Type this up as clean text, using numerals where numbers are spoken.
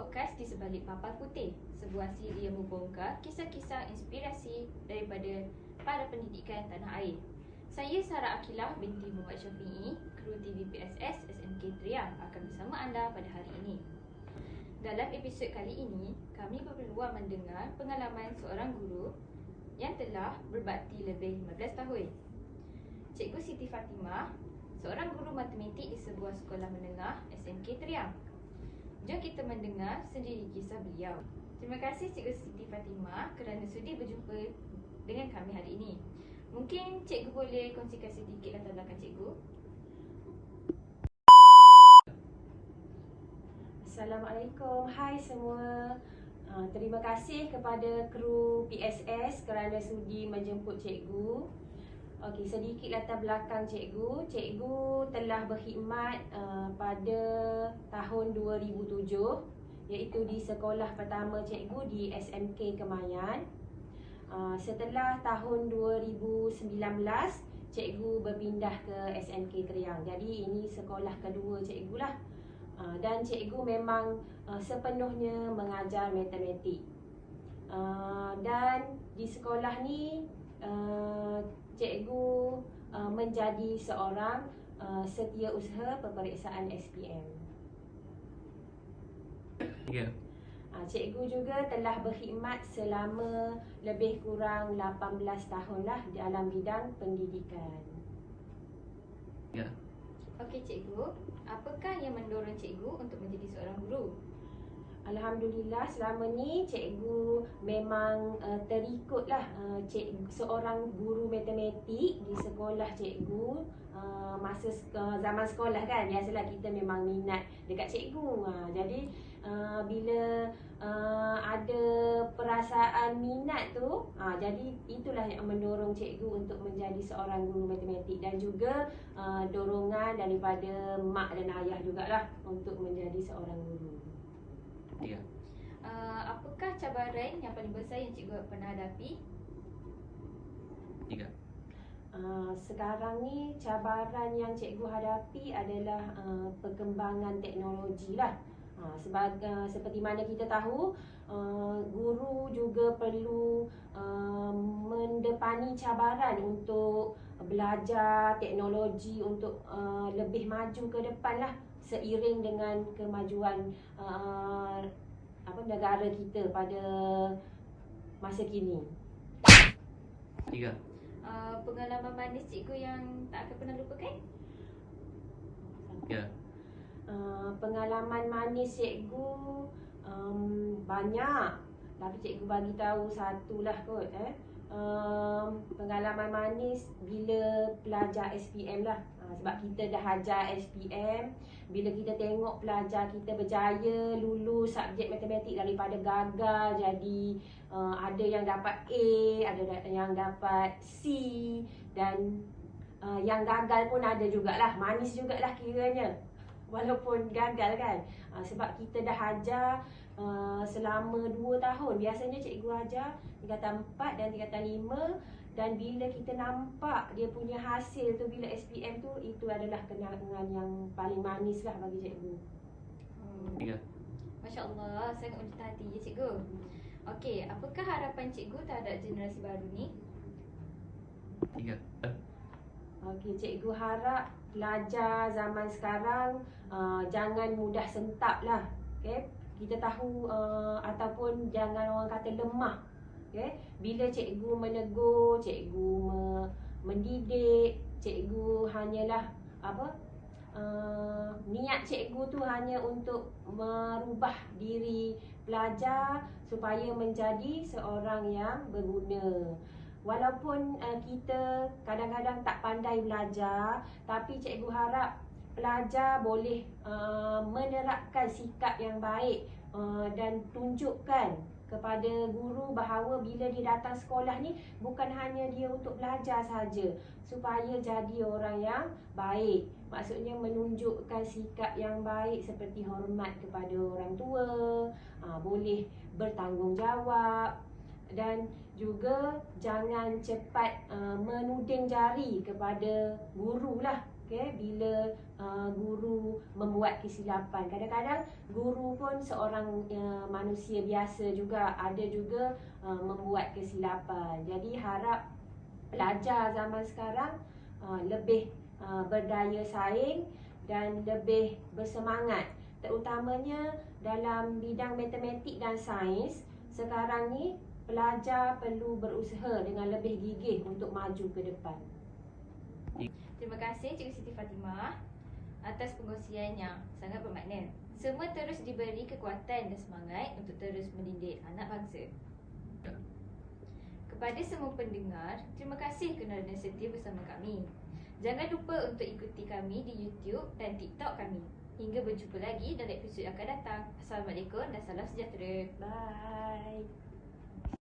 podcast Di Sebalik Papan Putih, sebuah siri yang membongkar kisah-kisah inspirasi daripada para pendidikan tanah air. Saya Sarah Akilah binti Muhammad Syafi'i, kru TVPSS SMK Triang akan bersama anda pada hari ini. Dalam episod kali ini, kami berpeluang mendengar pengalaman seorang guru yang telah berbakti lebih 15 tahun. Cikgu Siti Fatimah, seorang guru matematik di sebuah sekolah menengah SMK Triang. Jom kita mendengar sendiri kisah beliau. Terima kasih Cikgu Siti Fatimah kerana sudi berjumpa dengan kami hari ini. Mungkin Cikgu boleh kongsikan sedikit latar belakang Cikgu? Assalamualaikum, hai semua. Terima kasih kepada kru PSS kerana sudi menjemput Cikgu. Okey, sedikit latar belakang Cikgu. Cikgu telah berkhidmat pada tahun 2007, iaitu di sekolah pertama Cikgu di SMK Kemayan. Setelah tahun 2019, Cikgu berpindah ke SMK Triang. Jadi ini sekolah kedua Cikgu lah. Dan Cikgu memang sepenuhnya mengajar matematik. Dan di sekolah ni Cikgu menjadi seorang setiausaha peperiksaan SPM. Cikgu juga telah berkhidmat selama lebih kurang 18 tahun lah dalam bidang pendidikan. Okey Cikgu, apakah yang mendorong Cikgu untuk menjadi seorang guru? Alhamdulillah selama ni Cikgu memang terikutlah seorang guru matematik di sekolah Cikgu. Masa zaman sekolah kan, biasalah kita memang minat dekat Cikgu. Jadi bila ada perasaan minat tu, jadi itulah yang mendorong Cikgu untuk menjadi seorang guru matematik. Dan juga dorongan daripada mak dan ayah jugalah untuk menjadi seorang guru. Apakah cabaran yang paling besar yang Cikgu pernah hadapi? Sekarang ni cabaran yang Cikgu hadapi adalah perkembangan teknologi lah. Seperti mana kita tahu, guru juga perlu mendepani cabaran untuk belajar teknologi untuk lebih maju ke depan lah, seiring dengan kemajuan negara kita pada masa kini. Pengalaman manis Cikgu yang tak akan pernah lupakan? Pengalaman manis Cikgu banyak, tapi Cikgu bagi tahu satu lah kot. Pengalaman manis bila pelajar SPM lah. Sebab kita dah ajar SPM, bila kita tengok pelajar kita berjaya lulus subjek matematik daripada gagal jadi ada yang dapat A, ada yang dapat C, dan yang gagal pun ada jugalah. Manis jugalah kiranya, walaupun gagal kan. Sebab kita dah ajar selama 2 tahun. Biasanya Cikgu ajar tingkatan 4 dan tingkatan 5. Dan bila kita nampak dia punya hasil tu bila SPM tu, itu adalah kenangan yang paling manis lah bagi Cikgu. Masya Allah, sangat mencinta hati ya Cikgu. Okey, apakah harapan Cikgu terhadap generasi baru ni? Okey, Cikgu harap pelajar zaman sekarang jangan mudah sentap lah. Okay? Kita tahu ataupun jangan orang kata lemah. Okay? Bila Cikgu menegur, Cikgu mendidik, Cikgu hanyalah niat Cikgu tu hanya untuk merubah diri pelajar supaya menjadi seorang yang berguna. Walaupun kita kadang-kadang tak pandai belajar, tapi Cikgu harap pelajar boleh menerapkan sikap yang baik dan tunjukkan kepada guru bahawa bila dia datang sekolah ni bukan hanya dia untuk belajar saja, supaya jadi orang yang baik. Maksudnya menunjukkan sikap yang baik seperti hormat kepada orang tua, boleh bertanggungjawab, dan juga jangan cepat menuding jari kepada guru lah. bila guru membuat kesilapan. Kadang-kadang guru pun seorang manusia biasa juga, ada juga membuat kesilapan. Jadi harap pelajar zaman sekarang lebih berdaya saing dan lebih bersemangat, terutamanya dalam bidang matematik dan sains. Sekarang ni pelajar perlu berusaha dengan lebih gigih untuk maju ke depan. Terima kasih Cikgu Siti Fatimah atas pengkongsian yang sangat bermakna. Semua terus diberi kekuatan dan semangat untuk terus mendidik anak bangsa. Kepada semua pendengar, terima kasih kerana setia bersama kami. Jangan lupa untuk ikuti kami di YouTube dan TikTok kami. Hingga berjumpa lagi dalam episod akan datang. Assalamualaikum dan salam sejahtera. Bye.